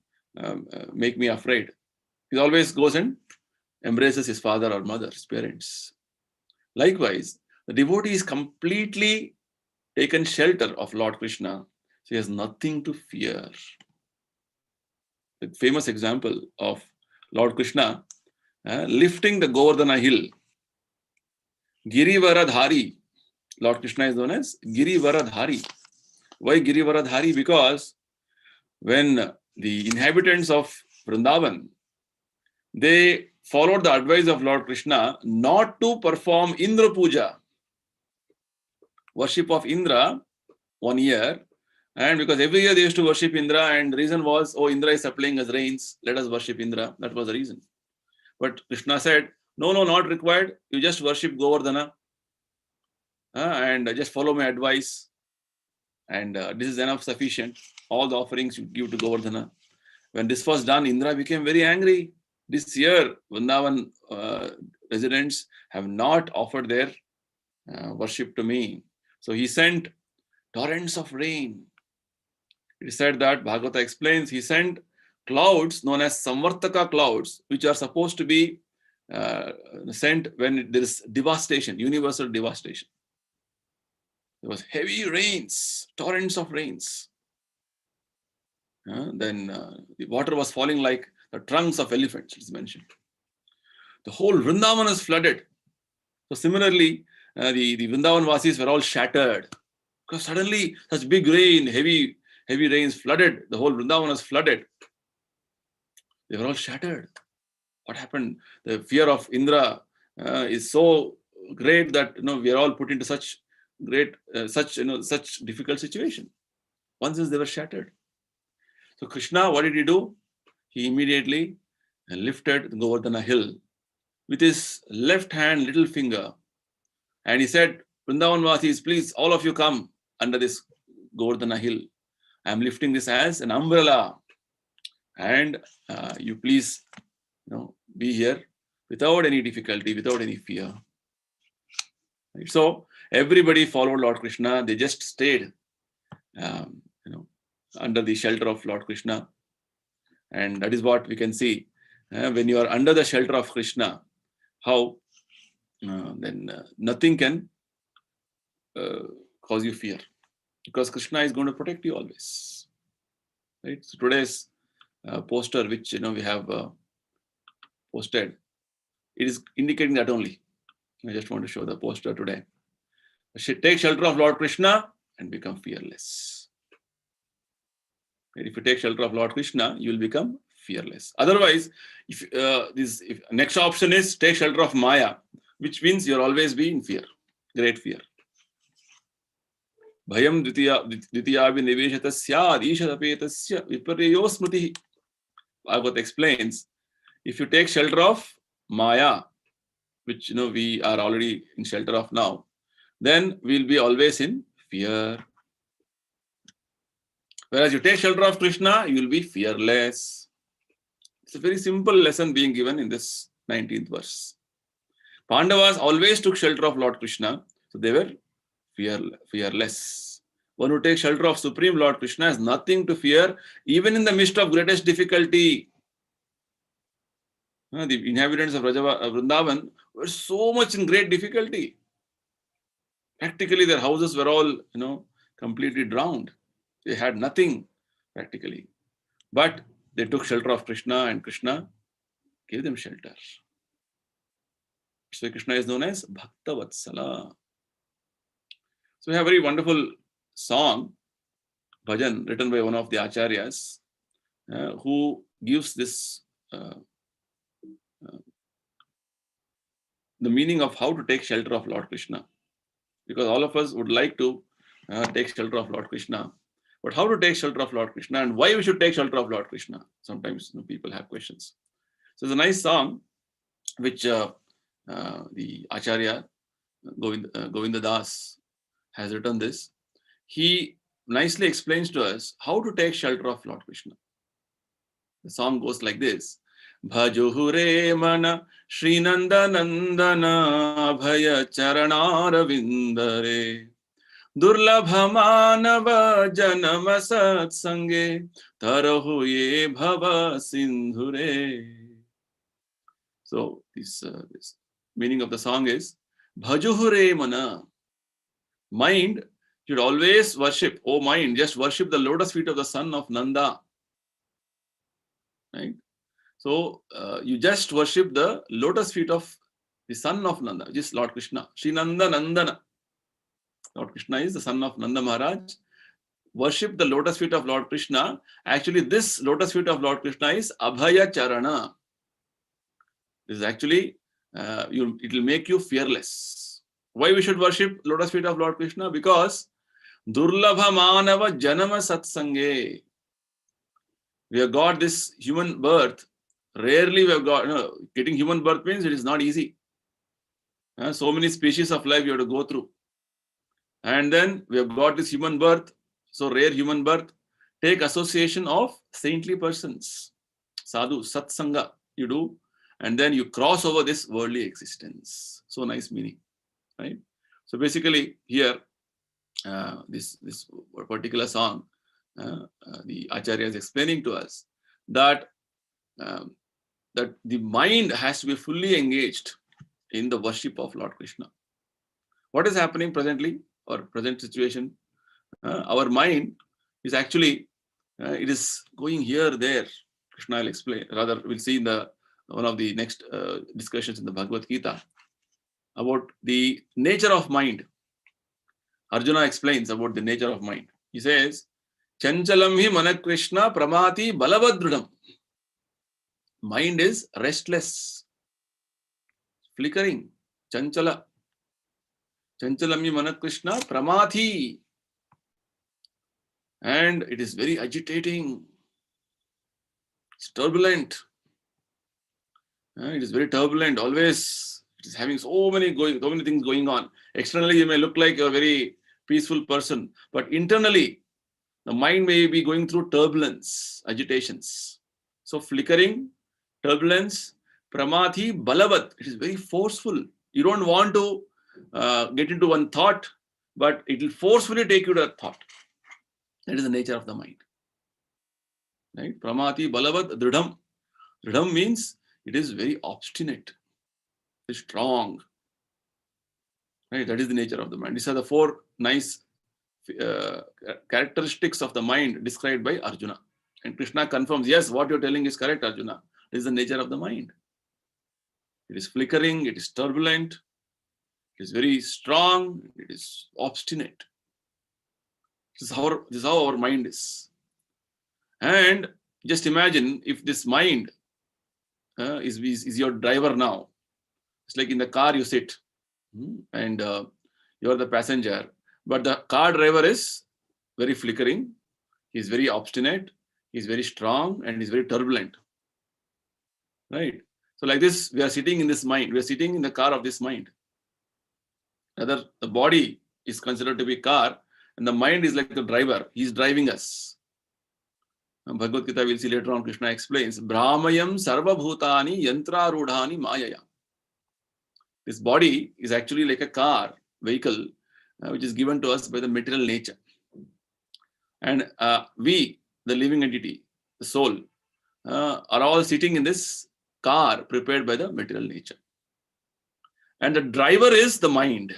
make me afraid. He always goes and embraces his father or mother, his parents. Likewise, the devotee is completely taken shelter of Lord Krishna. So he has nothing to fear. The famous example of Lord Krishna lifting the Govardhana hill. Girivaradhari. Lord Krishna is known as Girivaradhari. Why Girivaradhari? Because when the inhabitants of Vrindavan, they followed the advice of Lord Krishna not to perform Indra Puja, worship of Indra, 1 year, and because every year they used to worship Indra, and the reason was, Indra is supplying us rains, let us worship Indra. That was the reason. But Krishna said, no, not required. You just worship Govardhana and just follow my advice. And this is enough sufficient. All the offerings you give to Govardhana. When this was done, Indra became very angry. This year, Vrindavan residents have not offered their worship to me. So he sent torrents of rain. It said that, Bhagavata explains, he sent clouds known as Samvartaka clouds, which are supposed to be sent when there is devastation, universal devastation. There was heavy rains, torrents of rains. Then the water was falling like the trunks of elephants, it's mentioned. The whole Vrindavan is flooded. So similarly, the Vrindavan Vasis were all shattered. Because suddenly such big rain, heavy rains flooded. The whole Vrindavan was flooded. They were all shattered. What happened? The fear of Indra is so great that we are all put into such difficult situation. Once they were shattered. So Krishna, what did he do? He immediately lifted the Govardhana hill with his left hand little finger, and he said, Vrindavan Vasis, please, all of you come under this Govardhana hill. I am lifting this as an umbrella, and you please, be here without any difficulty, without any fear. Right? So everybody followed Lord Krishna. They just stayed, under the shelter of Lord Krishna, and that is what we can see when you are under the shelter of Krishna. How then nothing can cause you fear, because Krishna is going to protect you always. Right? So today's poster, which we have posted, it is indicating that only. I just want to show the poster today. Take shelter of Lord Krishna and become fearless. If you take shelter of Lord Krishna, you will become fearless. Otherwise, if next option is take shelter of Maya, which means you'll always be in fear, great fear. Bhayam dvitiyavi niveshata syad ishadapetasya viparyo smriti. Bhagavad explains, if you take shelter of Maya, which we are already in shelter of now, then we'll be always in fear. Whereas you take shelter of Krishna, you will be fearless. It's a very simple lesson being given in this 19th verse. Pandavas always took shelter of Lord Krishna, so they were fearless. One who takes shelter of Supreme Lord Krishna has nothing to fear, even in the midst of greatest difficulty. The inhabitants of Vrindavan were so much in great difficulty. Practically, their houses were all, completely drowned. They had nothing, practically. But they took shelter of Krishna, and Krishna gave them shelter. So Krishna is known as Bhakta Vatsala. So we have a very wonderful song, bhajan, written by one of the acharyas, who gives this the meaning of how to take shelter of Lord Krishna. Because all of us would like to take shelter of Lord Krishna. But how to take shelter of Lord Krishna and why we should take shelter of Lord Krishna? Sometimes people have questions. So it's a nice song which the Acharya Govinda Das has written this. He nicely explains to us how to take shelter of Lord Krishna. The song goes like this. Bhajuhure mana Srinanda Nandana Bhaya Charanara Vindare Durlabha Manava Janama Satsange Tarahuye Bhava Sindhure. So this meaning of the song is Bhajuhure mana. Mind should always worship. Oh mind, just worship the lotus feet of the son of Nanda. Right? So you just worship the lotus feet of the son of Nanda, which is Lord Krishna. Sri Nanda Nandana. Lord Krishna is the son of Nanda Maharaj. Worship the lotus feet of Lord Krishna. Actually, this lotus feet of Lord Krishna is Abhaya Charana. This is actually, it will make you fearless. Why we should worship lotus feet of Lord Krishna? Because Durlabha Manava Janama Satsange. We have got this human birth. Rarely we have got, getting human birth means it is not easy. So many species of life you have to go through. And then we have got this human birth, so rare human birth. Take association of saintly persons, sadhu, satsanga, you do, and then you cross over this worldly existence. So nice meaning, right? So basically here, this particular song, the Acharya is explaining to us that that the mind has to be fully engaged in the worship of Lord Krishna. What is happening presently or present situation? Our mind is actually, it is going here, there. Krishna will explain. Rather, we'll see in one of the next discussions in the Bhagavad Gita about the nature of mind. Arjuna explains about the nature of mind. He says, Chanchalam hi manak Krishna pramati balavadrudam. Mind is restless, flickering, chanchala. Chanchalami Manak Krishna Pramathi. And it is very agitating. It's turbulent. It is very turbulent. Always it is having so many things going on. Externally, you may look like a very peaceful person, but internally, the mind may be going through turbulence, agitations. So flickering, turbulence, Pramathi Balavat. It is very forceful. You don't want to get into one thought, but it will forcefully take you to that thought. That is the nature of the mind. Right? Pramati Balavat Dridham. Dridham means it is very obstinate, very strong. Right? That is the nature of the mind. These are the four nice characteristics of the mind described by Arjuna. And Krishna confirms, yes, what you're telling is correct, Arjuna. This is the nature of the mind. It is flickering, it is turbulent, it is very strong, it is obstinate. This is how our mind is. And just imagine if this mind is your driver now. It's like in the car you sit and you're the passenger. But the car driver is very flickering, he's very obstinate, he's very strong, and he's very turbulent. Right? So like this, we are sitting in this mind, we are sitting in the car of this mind. Rather, the body is considered to be a car, and the mind is like the driver, he's driving us. Bhagavad Gita, we'll see later on, Krishna explains, Brahmayam sarva bhutani yantra rudhani mayaya. This body is actually like a car, vehicle, which is given to us by the material nature. And we, the living entity, the soul, are all sitting in this car prepared by the material nature. And the driver is the mind.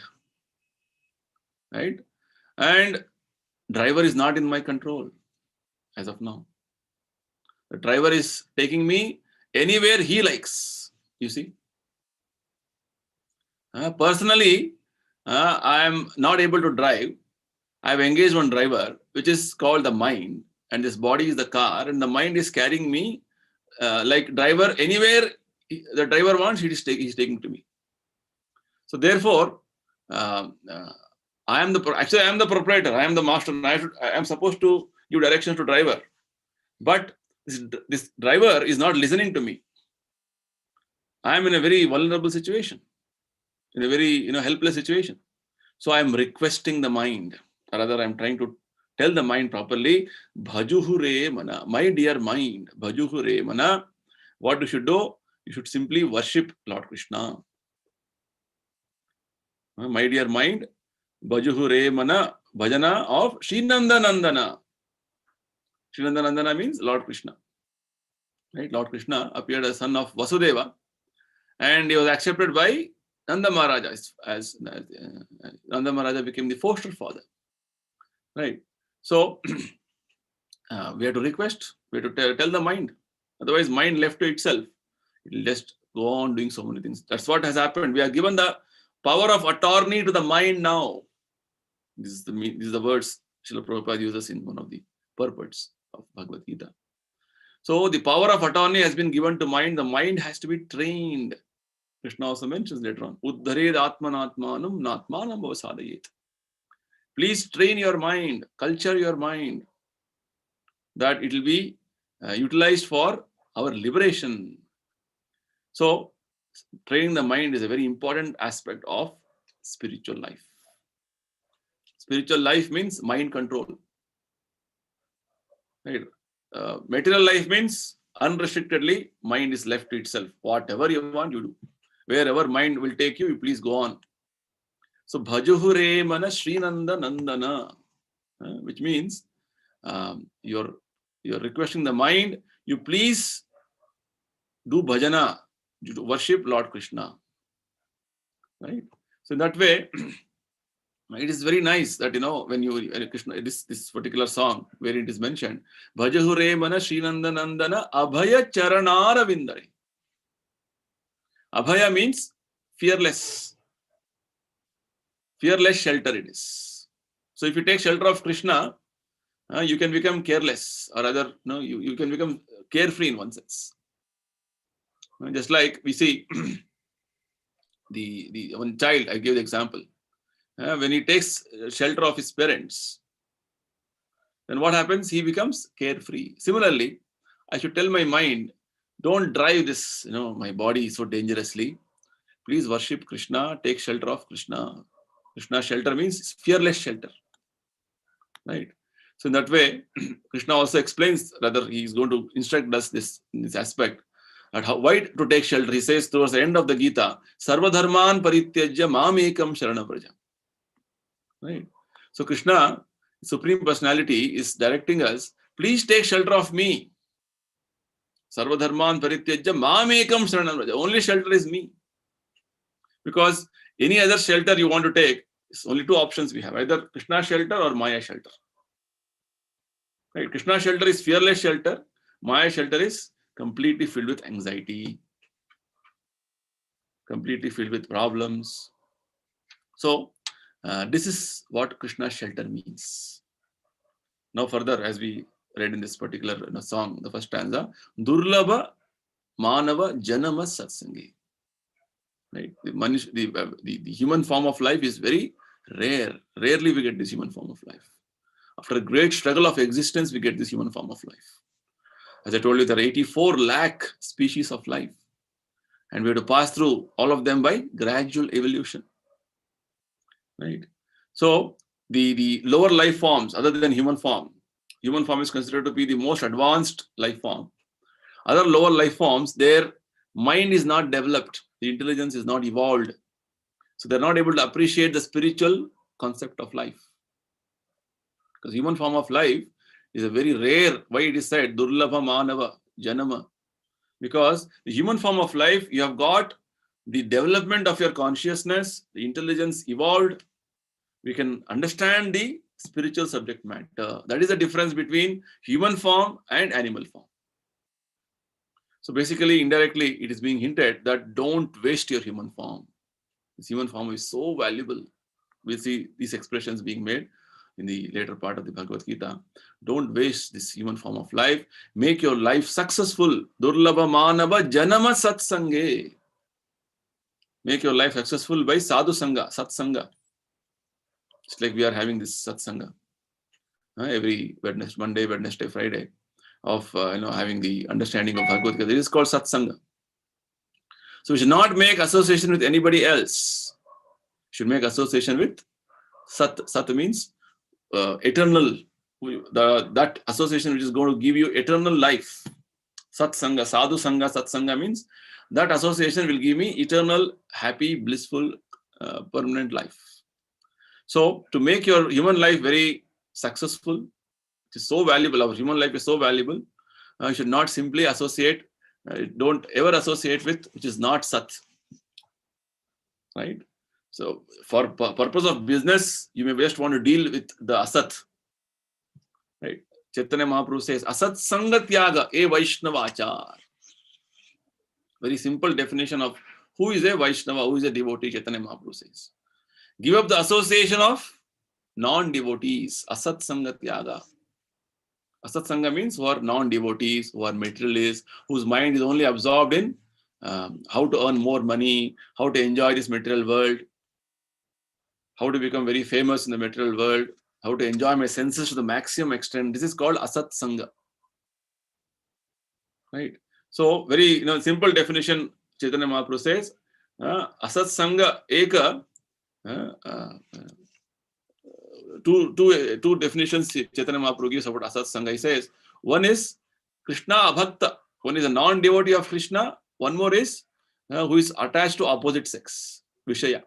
Right? And driver is not in my control as of now. The driver is taking me anywhere he likes, you see. Personally, I am not able to drive. I have engaged one driver, which is called the mind, and this body is the car, and the mind is carrying me like driver anywhere the driver wants, he's taking to me. So therefore, I am the proprietor, I am the master, and I am supposed to give directions to driver. But this driver is not listening to me. I am in a very vulnerable situation, in a very helpless situation. So I am requesting the mind, or rather I am trying to tell the mind properly, Bhajuhu re mana, my dear mind, Bhajuhu re mana. What you should do? You should simply worship Lord Krishna. My dear mind, Bhajuhu re mana, bhajana of Srinandanandana. Srinandanandana means Lord Krishna. Right? Lord Krishna appeared as son of Vasudeva, and he was accepted by Nanda Maharaja as Nanda Maharaja became the foster father. Right? So we have to request, we have to tell the mind. Otherwise, mind left to itself, it will just go on doing so many things. That's what has happened. We are given the power of attorney to the mind now. This is the words Srila Prabhupada uses in one of the purports of Bhagavad Gita. So the power of attorney has been given to mind. The mind has to be trained. Krishna also mentions later on, Uddhared Atmanatmanam Natmanam Bhavasadayet. Please train your mind, culture your mind, that it will be utilized for our liberation. So, training the mind is a very important aspect of spiritual life. Spiritual life means mind control. Right? Material life means unrestrictedly, mind is left to itself. Whatever you want, you do. Wherever mind will take you, you please go on. So, Bhajuhu re mana Srinanda Nandana, which means you're requesting the mind, you please do bhajana, you worship Lord Krishna. Right? So in that way, it is very nice that when you Krishna, this particular song where it is mentioned, Bhajahu re mana Srinanda Nandana Abhaya Charanara Vindare. Abhaya means fearless. Fearless shelter it is. So if you take shelter of Krishna, you can become careless, or rather, you can become carefree in one sense. Just like we see the one child, I gave the example. When he takes shelter of his parents, then what happens? He becomes carefree. Similarly, I should tell my mind, don't drive this, my body so dangerously. Please worship Krishna, take shelter of Krishna. Krishna shelter means fearless shelter. Right? So in that way, Krishna also explains, rather he is going to instruct us in this aspect, at why to take shelter. He says towards the end of the Gita, Sarva dharman parityajya mamekam sharanam praja. Right? So Krishna, Supreme Personality, is directing us, please take shelter of me. Sarva dharman parityajya mamekam sharanam praja. Only shelter is me. Because any other shelter you want to take, it's only two options we have, either Krishna shelter or Maya shelter. Right? Krishna shelter is fearless shelter. Maya shelter is completely filled with anxiety, completely filled with problems. So, this is what Krishna shelter means. Now further, as we read in this particular song, the first stanza, Durlabha Manava Janama Satsangi. Right? The human form of life is very Rarely we get this human form of life. After a great struggle of existence, we get this human form of life. As I told you, there are 84 lakh species of life. And we have to pass through all of them by gradual evolution. Right? So, the lower life forms, other than human form is considered to be the most advanced life form. Other lower life forms, their mind is not developed, the intelligence is not evolved. So they're not able to appreciate the spiritual concept of life. Because human form of life is a very rare, why it is said, Durlabha Manava Janama. Because the human form of life, you have got the development of your consciousness, the intelligence evolved. We can understand the spiritual subject matter. That is the difference between human form and animal form. So basically, indirectly, it is being hinted that don't waste your human form. This human form is so valuable. We see these expressions being made in the later part of the Bhagavad Gita. Don't waste this human form of life. Make your life successful. Durlabha manava janama satsange. Make your life successful by sadhu sangha, satsanga. It's like we are having this satsanga every Wednesday, Monday, Wednesday, Friday of having the understanding of Bhagavad Gita. It is called satsanga. So we should not make association with anybody else. We should make association with Sat. Sat means eternal. That association which is going to give you eternal life. Satsanga, sadhu sangha, satsanga means that association will give me eternal, happy, blissful, permanent life. So to make your human life very successful, it is so valuable. Our human life is so valuable. You should not simply associate. Don't ever associate with which is not Sat. Right? So for purpose of business, you may just want to deal with the Asat. Right? Chaitanya Mahaprabhu says, Asat Sangatyaga e Vaishnavachar. Very simple definition of who is a Vaishnava, who is a devotee, Chaitanya Mahaprabhu says. Give up the association of non-devotees, Asat Sangatyaga. Asat Sangha means who are non-devotees, who are materialists, whose mind is only absorbed in how to earn more money, how to enjoy this material world, how to become very famous in the material world, how to enjoy my senses to the maximum extent. This is called Asat Sangha. Right? So, very simple definition, Chaitanya Mahaprabhu says, Asat Sangha Eka, two definitions Chaitanya Mahaprabhu gives about Asat Sangha. He says, one is Krishna Abhakta, one is a non-devotee of Krishna, one more is who is attached to opposite sex, Vishaya.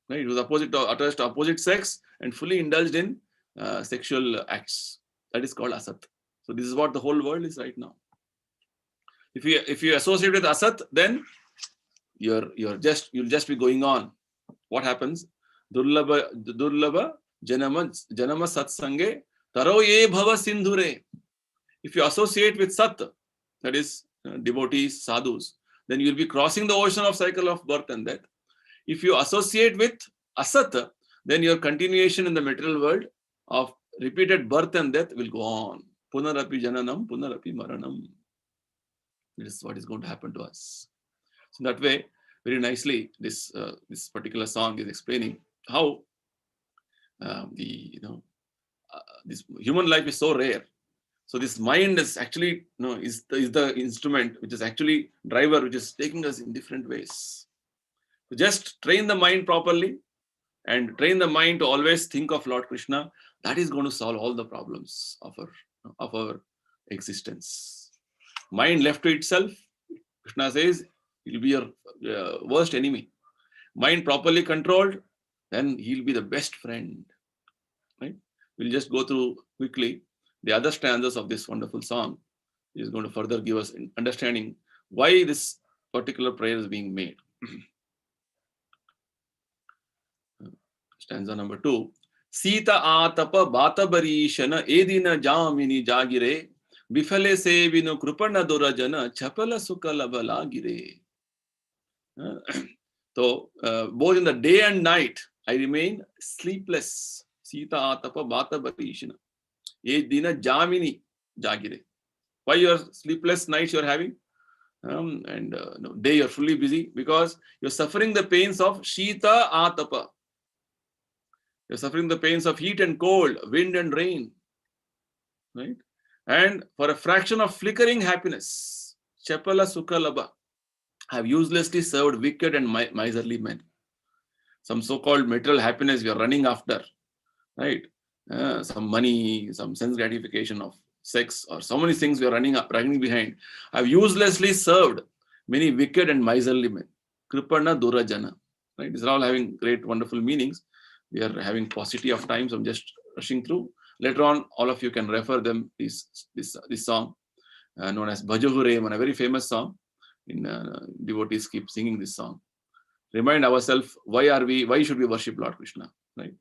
Right? He was attached to opposite sex and fully indulged in sexual acts. That is called Asat. So this is what the whole world is right now. If you associate with Asat, then you'll just be going on. What happens? Durlabha janama satsange taro ye bhava sindhure. If you associate with Sat, that is devotees, sadhus, then you'll be crossing the ocean of cycle of birth and death. If you associate with Asat, then your continuation in the material world of repeated birth and death will go on. Punarapi jananam, punarapi maranam. This is what is going to happen to us. So that way, very nicely, this particular song is explaining how this human life is so rare. So this mind is actually is the instrument which is actually driver, which is taking us in different ways. So just train the mind properly and train the mind to always think of Lord Krishna. That is going to solve all the problems of our existence. Mind left to itself, Krishna says, it will be your worst enemy. Mind properly controlled, then he'll be the best friend. Right? We'll just go through quickly the other stanzas of this wonderful song. It is going to further give us an understanding why this particular prayer is being made. Stanza number 2. Sita atapa batabarishana edina jamini jagire bifale sevinu krupana durajana chapala sukala balagire. So both in the day and night I remain sleepless. Sita atapa batabarishana edina jamini jagire. Why your sleepless nights you're having? Day you're fully busy because you're suffering the pains of Shita atapa. You're suffering the pains of heat and cold, wind and rain. Right? And for a fraction of flickering happiness, Chapala Sukha Labha, have uselessly served wicked and miserly men. Some so-called material happiness we are running after, right? Some money, some sense gratification of sex, or so many things we are running behind, have uselessly served many wicked and miserly men. Kripana Durajana. Right? These are all having great, wonderful meanings. We are having paucity of time, so I'm just rushing through. Later on, all of you can refer them this song known as Bhajahu Reman, a very famous song. Devotees keep singing this song. Remind ourselves why should we worship Lord Krishna? Right.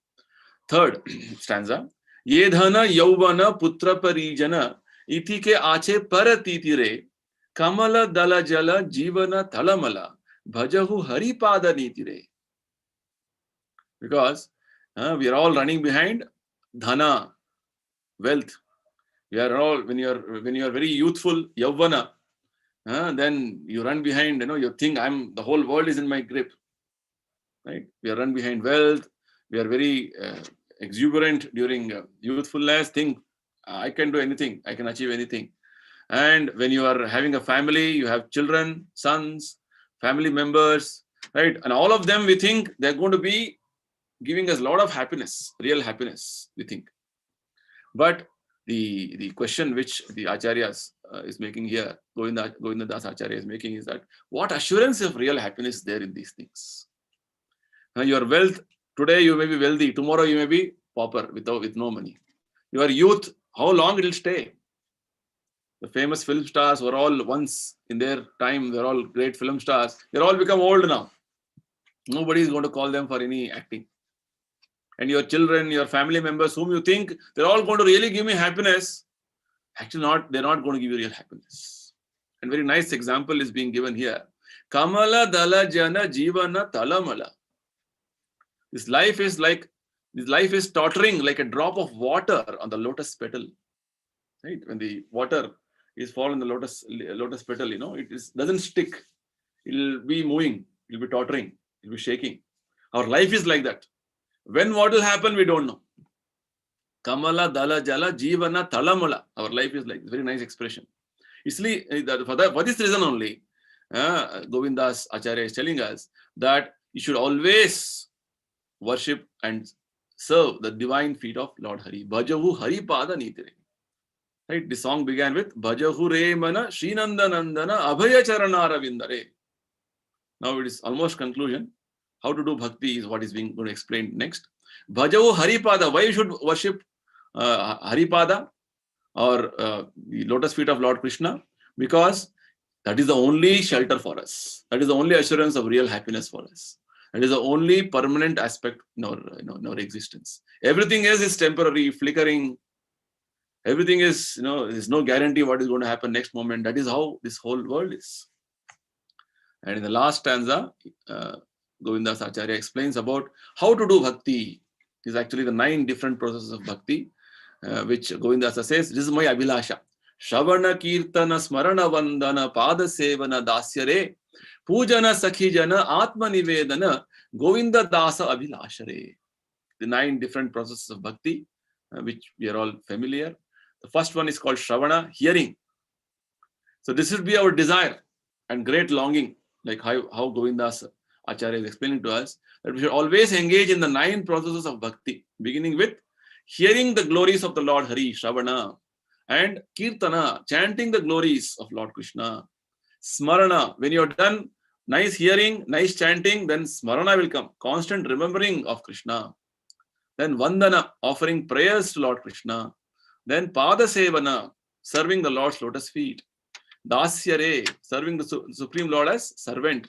Third stanza. Ye dhana yauvana putra parijana iti ke ache paratiti re kamala dala jala jivana talamala bhajahu haripada niti re. Because we are all running behind dhana, wealth. We are all, when you are very youthful, yauvana, then you run behind, you think the whole world is in my grip. Right? We are run behind wealth. We are very exuberant during youthfulness. Think I can do anything. I can achieve anything. And when you are having a family, you have children, sons, family members, right? And all of them, we think they're going to be giving us a lot of happiness, real happiness, we think. But the question which the Acharyas is making here, Govinda Das Acharya is making, is that what assurance of real happiness is there in these things? Your wealth, today you may be wealthy, tomorrow you may be pauper with no money. Your youth, how long it will stay? The famous film stars were all once in their time, they're all great film stars. They're all become old now. Nobody is going to call them for any acting. And your children, your family members, whom you think they're all going to really give me happiness, actually they're not going to give you real happiness. And very nice example is being given here. Kamala dala jana jivana talamala. This life is tottering like a drop of water on the lotus petal. Right? When the water is fall in the lotus petal, it doesn't stick. It'll be moving, it'll be tottering, it'll be shaking. Our life is like that. When what will happen, we don't know. Kamala dala jala jivana talamala. Our life is like, very nice expression. For this reason only, Govinda's Acharya is telling us that you should always worship and serve the divine feet of Lord Hari. Bhajahu Haripada Nitire. Right? The song began with Bhajahu Re Mana Srinanda Nandana Abhaya Charana Ravindare. Now it is almost conclusion. How to do bhakti is what is being going to explain next. Bhajahu Haripada. Why you should worship Haripada or the lotus feet of Lord Krishna? Because that is the only shelter for us. That is the only assurance of real happiness for us. That is the only permanent aspect in our existence. Everything else is temporary, flickering. Everything is, there's no guarantee what is going to happen next moment. That is how this whole world is. And in the last stanza, Govinda Acharya explains about how to do bhakti. It is actually the 9 different processes of bhakti, which Govinda says, this is my abhilasha. Shavana kirtana smarana vandana pada sevana dasyare pujana sakhijana atma nivedana Govinda dasa abhilashare. The 9 different processes of bhakti, which we are all familiar. The first one is called Shravana, hearing. So this should be our desire and great longing, like how Govinda's Acharya is explaining to us, that we should always engage in the 9 processes of bhakti, beginning with hearing the glories of the Lord Hari, Shravana, and Kirtana, chanting the glories of Lord Krishna. Smarana, when you're done, nice hearing, nice chanting, then Smarana will come, constant remembering of Krishna. Then Vandana, offering prayers to Lord Krishna. Then Pada Sevana, serving the Lord's lotus feet. Dasyare, serving the Supreme Lord as servant.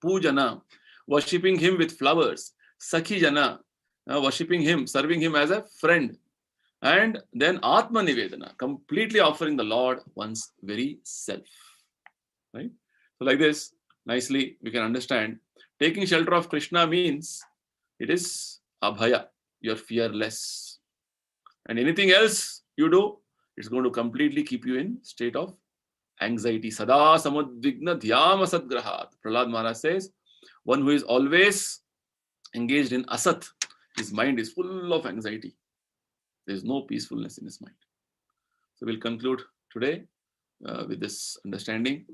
Pujana, worshipping him with flowers. Sakhijana, worshipping him, serving him as a friend. And then Atma Nivedana, completely offering the Lord one's very self. Right? So like this, nicely we can understand, taking shelter of Krishna means it is abhaya, you're fearless. And anything else you do, it's going to completely keep you in state of anxiety. Sada samadvigna dhyama sadgrahat. Prahlad Maharaj says, one who is always engaged in asat, His mind is full of anxiety. There is no peacefulness in his mind. So we'll conclude today with this understanding,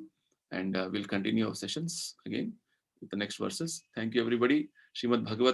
and we'll continue our sessions again with the next verses. Thank you, everybody. Srimad Bhagavad